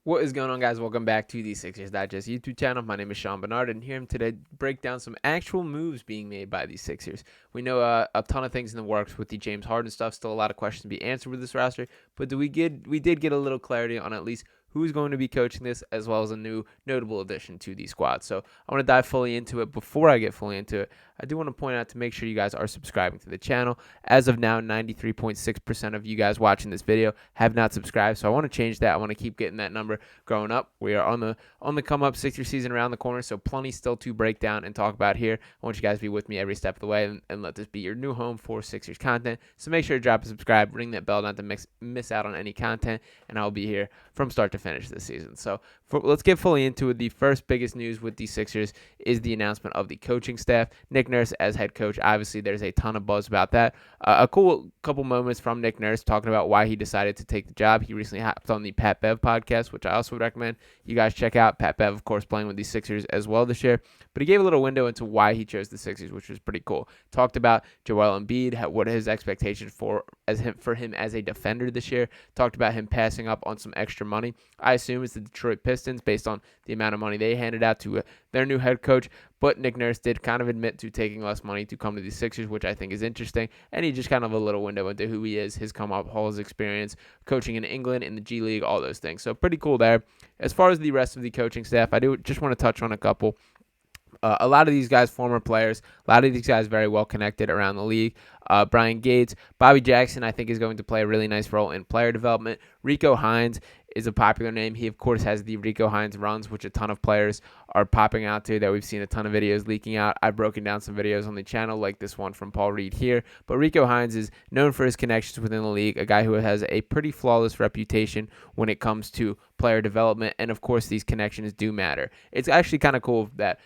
What is going on, guys? Welcome back to the Sixers Digest YouTube channel. My name is Barnard, and here I'm today to break down some actual moves being made by the Sixers. We know a ton of things in the works with the James Harden stuff. Still a lot of questions to be answered with this roster, but we did get a little clarity on at least who's going to be coaching this, as well as a new notable addition to the squad. So I want to dive fully into it. Before I get fully into it, I do want to point out to make sure you guys are subscribing to the channel. As of now, 93.6% of you guys watching this video have not subscribed, so I want to change that. I want to keep getting that number growing up. We are on the come up. Sixer season around the corner, so plenty still to break down and talk about here. I want you guys to be with me every step of the way and let this be your new home for Sixers content. So make sure to drop a subscribe, ring that bell not to miss out on any content, and I'll be here from start to finish this season. So let's get fully into it. The first biggest news with the Sixers is the announcement of the coaching staff. Nick Nurse as head coach. Obviously, there's a ton of buzz about that. A cool couple moments from Nick Nurse talking about why he decided to take the job. He recently hopped on the Pat Bev podcast, which I also would recommend you guys check out. Pat Bev, of course, playing with the Sixers as well this year. But he gave a little window into why he chose the Sixers, which was pretty cool. Talked about Joel Embiid, what his expectations for him as a defender this year. Talked about him passing up on some extra money. I assume it's the Detroit Pistons based on the amount of money they handed out to their new head coach. But Nick Nurse did kind of admit to taking less money to come to the Sixers, which I think is interesting. And he just kind of a little window into who he is, his come up, his experience, coaching in England, in the G League, all those things. So pretty cool there. As far as the rest of the coaching staff, I do just want to touch on a couple. A lot of these guys, former players, a lot of these guys very well connected around the league. Brian Gates, Bobby Jackson, I think is going to play a really nice role in player development. Rico Hines is a popular name. He, of course, has the Rico Hines runs, which a ton of players are popping out to that we've seen a ton of videos leaking out. I've broken down some videos on the channel like this one from Paul Reed here. But Rico Hines is known for his connections within the league, a guy who has a pretty flawless reputation when it comes to player development. And, of course, these connections do matter. It's actually kind of cool that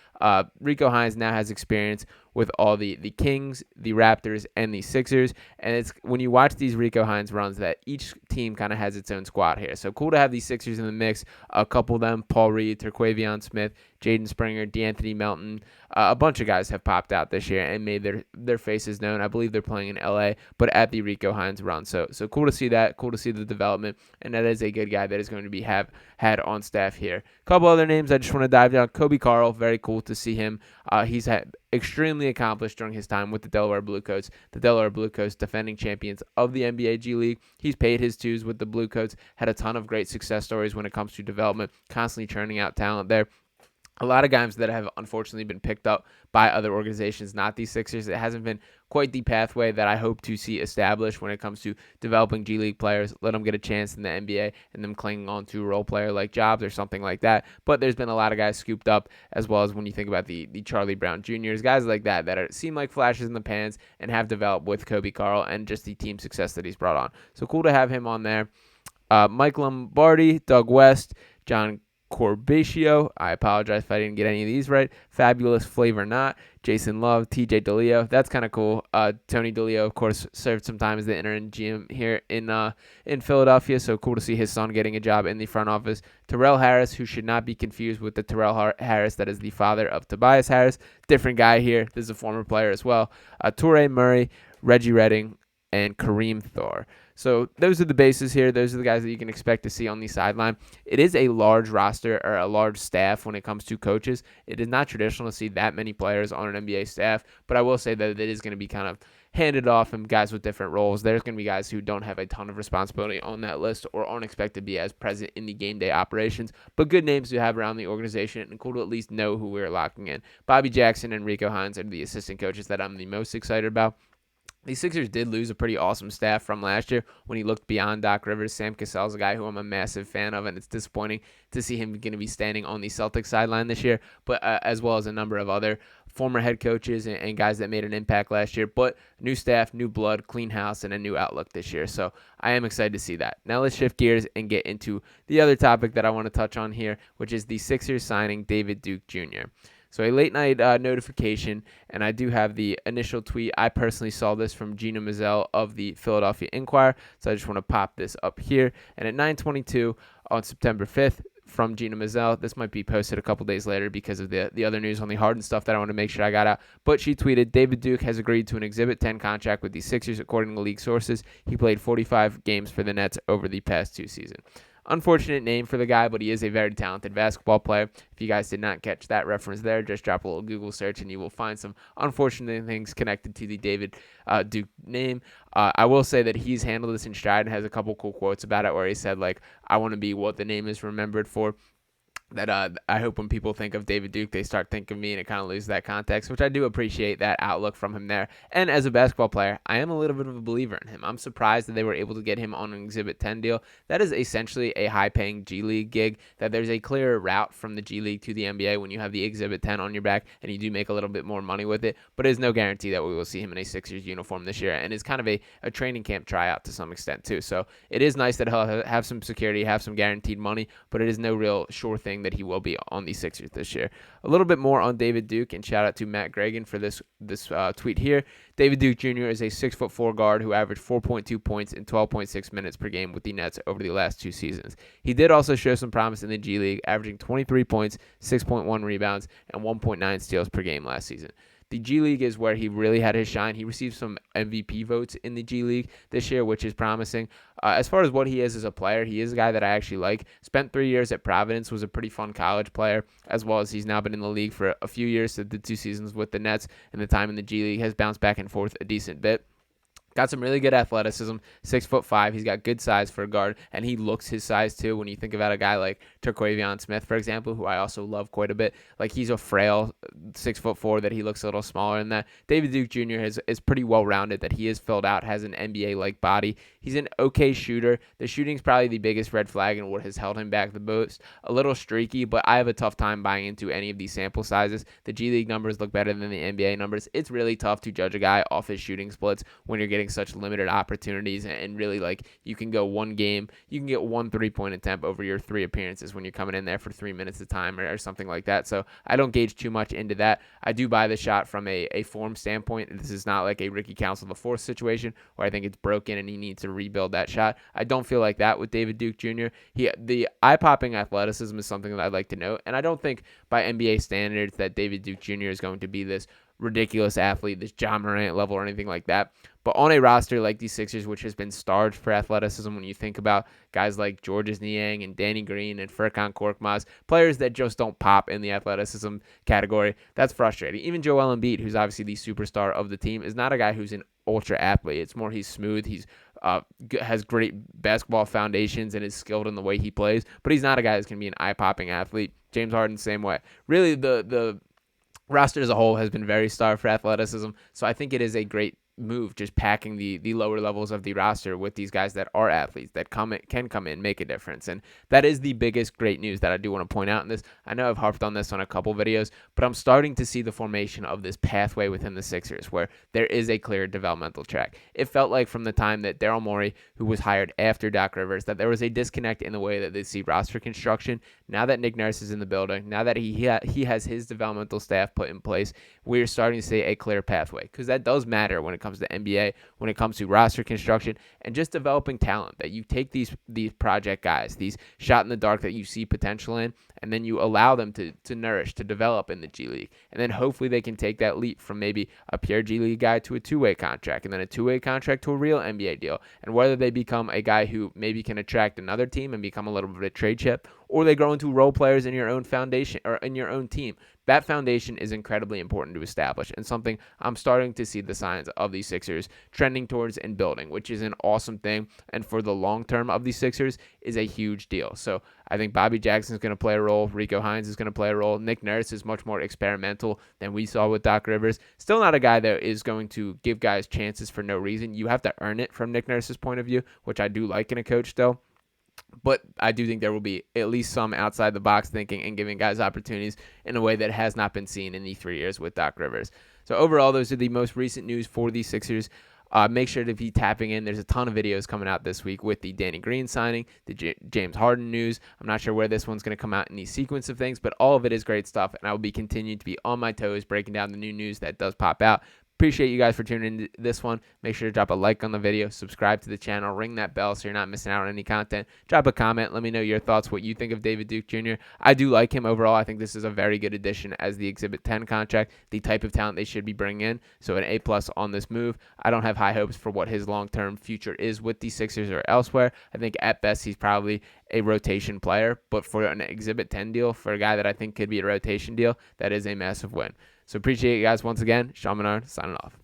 Rico Hines now has experience with all the Kings, the Raptors, and the Sixers. And it's when you watch these Rico Hines runs that each team kind of has its own squad here. So cool to have these Sixers in the mix. A couple of them, Paul Reed, Terquavion Smith, Jaden Springer, DeAnthony Melton. A bunch of guys have popped out this year and made their faces known. I believe they're playing in LA, but at the Rico Hines run. So cool to see that. Cool to see the development. And that is a good guy that is going to be had on staff here. A couple other names I just want to dive down. Kobe Carl, very cool to see him. He's had extremely accomplished during his time with the Delaware Bluecoats. The Delaware Bluecoats, defending champions of the NBA G League. He's paid his dues with the Bluecoats, had a ton of great success stories when it comes to development, constantly churning out talent there. A lot of guys that have unfortunately been picked up by other organizations, not these Sixers. It hasn't been quite the pathway that I hope to see established when it comes to developing G League players, let them get a chance in the NBA and them clinging on to a role player like jobs or something like that. But there's been a lot of guys scooped up, as well as when you think about the Charlie Brown Jr.'s, guys like that seem like flashes in the pans and have developed with Kobe Carl and just the team success that he's brought on. So cool to have him on there. Mike Lombardi, Doug West, John Corbatio. I apologize if I didn't get any of these right. Fabulous Flavor Not. Jason Love, TJ DeLeo. That's kind of cool. Tony DeLeo, of course, served some time as the interim GM here in Philadelphia. So cool to see his son getting a job in the front office. Terrell Harris, who should not be confused with the Terrell Harris that is the father of Tobias Harris. Different guy here. This is a former player as well. Toure Murray, Reggie Redding, and Kareem Thor. So those are the bases here. Those are the guys that you can expect to see on the sideline. It is a large roster or a large staff when it comes to coaches. It is not traditional to see that many players on an NBA staff, but I will say that it is going to be kind of handed off and guys with different roles. There's going to be guys who don't have a ton of responsibility on that list or aren't expected to be as present in the game day operations, but good names to have around the organization and cool to at least know who we're locking in. Bobby Jackson and Rico Hines are the assistant coaches that I'm the most excited about. The Sixers did lose a pretty awesome staff from last year when he looked beyond Doc Rivers. Sam Cassell's a guy who I'm a massive fan of, and it's disappointing to see him going to be standing on the Celtics sideline this year, but as well as a number of other former head coaches and guys that made an impact last year. But new staff, new blood, clean house, and a new outlook this year. So I am excited to see that. Now let's shift gears and get into the other topic that I want to touch on here, which is the Sixers signing David Duke Jr. So a late night notification, and I do have the initial tweet. I personally saw this from Gina Mizell of the Philadelphia Inquirer, so I just want to pop this up here. And at 9:22 on September 5th, from Gina Mizell. This might be posted a couple days later because of the other news on the Harden stuff that I want to make sure I got out. But she tweeted, David Duke has agreed to an Exhibit 10 contract with the Sixers, according to league sources. He played 45 games for the Nets over the past two seasons. Unfortunate name for the guy, but he is a very talented basketball player. If you guys did not catch that reference there, just drop a little Google search and you will find some unfortunate things connected to the David Duke name. I will say that he's handled this in stride and has a couple cool quotes about it where he said, like, I want to be what the name is remembered for. That I hope when people think of David Duke, they start thinking of me, and it kind of loses that context, which I do appreciate that outlook from him there. And as a basketball player, I am a little bit of a believer in him. I'm surprised that they were able to get him on an Exhibit 10 deal. That is essentially a high-paying G League gig, that there's a clearer route from the G League to the NBA when you have the Exhibit 10 on your back, and you do make a little bit more money with it, but it is no guarantee that we will see him in a Sixers uniform this year, and is kind of a training camp tryout to some extent too. So it is nice that he'll have some security, have some guaranteed money, but it is no real sure thing that he will be on the Sixers this year. A little bit more on David Duke, and shout out to Matt Gregan for this tweet here. David Duke Jr. is a 6'4" guard who averaged 4.2 points in 12.6 minutes per game with the Nets over the last 2 seasons. He did also show some promise in the G League, averaging 23 points, 6.1 rebounds, and 1.9 steals per game last season. The G League is where he really had his shine. He received some MVP votes in the G League this year, which is promising. As far as what he is as a player, he is a guy that I actually like. Spent 3 years at Providence, was a pretty fun college player, as well as he's now been in the league for a few years. So the 2 seasons with the Nets and the time in the G League has bounced back and forth a decent bit. Got some really good athleticism, 6'5". He's got good size for a guard, and he looks his size too. When you think about a guy like Terquavion Smith, for example, who I also love quite a bit, like he's a frail 6'4" that he looks a little smaller than that. David Duke Jr. is pretty well rounded, that he is filled out, has an NBA-like body. He's an okay shooter. The shooting's probably the biggest red flag and what has held him back the most. A little streaky, but I have a tough time buying into any of these sample sizes. The G League numbers look better than the NBA numbers. It's really tough to judge a guy off his shooting splits when you're getting such limited opportunities, and really, like, you can go one game, you can get 1 3-point attempt over your 3 appearances when you're coming in there for 3 minutes of time or something like that. So I don't gauge too much into that. I do buy the shot from a form standpoint. This is not like a Ricky Council IV situation where I think it's broken and he needs to rebuild that shot. I don't feel like that with David Duke Jr. The eye-popping athleticism is something that I'd like to note, and I don't think by NBA standards that David Duke Jr. is going to be this ridiculous athlete, this John Morant level or anything like that. But on a roster like the Sixers, which has been starved for athleticism, when you think about guys like Georges Niang and Danny Green and Furkan Korkmaz, players that just don't pop in the athleticism category, that's frustrating. Even Joel Embiid, who's obviously the superstar of the team, is not a guy who's an ultra athlete. It's more he's smooth, he's has great basketball foundations and is skilled in the way he plays, but he's not a guy that's going to be an eye-popping athlete. James Harden, same way. Really, the roster as a whole has been very starved for athleticism, so I think it is a great move just packing the lower levels of the roster with these guys that are athletes that can come in, make a difference. And that is the biggest great news that I do want to point out in this. I know I've harped on this on a couple videos, but I'm starting to see the formation of this pathway within the Sixers where there is a clear developmental track. It felt like from the time that Daryl Morey, who was hired after Doc Rivers, that there was a disconnect in the way that they see roster construction. Now that Nick Nurse is in the building, now that he has his developmental staff put in place, we're starting to see a clear pathway, because that does matter when it comes to the NBA, when it comes to roster construction and just developing talent, that you take these project guys, these shot in the dark that you see potential in, and then you allow them to nourish, to develop in the G League. And then hopefully they can take that leap from maybe a pure G League guy to a 2-way contract, and then a 2-way contract to a real NBA deal. And whether they become a guy who maybe can attract another team and become a little bit of a trade chip, or they grow into role players in your own foundation or in your own team. That foundation is incredibly important to establish, and something I'm starting to see the signs of these Sixers trending towards and building, which is an awesome thing. And for the long term of these Sixers is a huge deal. So I think Bobby Jackson is going to play a role. Rico Hines is going to play a role. Nick Nurse is much more experimental than we saw with Doc Rivers. Still not a guy that is going to give guys chances for no reason. You have to earn it from Nick Nurse's point of view, which I do like in a coach still. But I do think there will be at least some outside the box thinking and giving guys opportunities in a way that has not been seen in the 3 years with Doc Rivers. So overall, those are the most recent news for the Sixers. Make sure to be tapping in. There's a ton of videos coming out this week with the Danny Green signing, the James Harden news. I'm not sure where this one's going to come out in the sequence of things, but all of it is great stuff, and I will be continuing to be on my toes breaking down the new news that does pop out. Appreciate you guys for tuning into this one. Make sure to drop a like on the video, subscribe to the channel, ring that bell so you're not missing out on any content. Drop a comment. Let me know your thoughts, what you think of David Duke Jr. I do like him overall. I think this is a very good addition as the Exhibit 10 contract, the type of talent they should be bringing in. So an A+ on this move. I don't have high hopes for what his long-term future is with the Sixers or elsewhere. I think at best he's probably a rotation player, but for an Exhibit 10 deal, for a guy that I think could be a rotation deal, that is a massive win. So appreciate you guys once again. Sean Barnard signing off.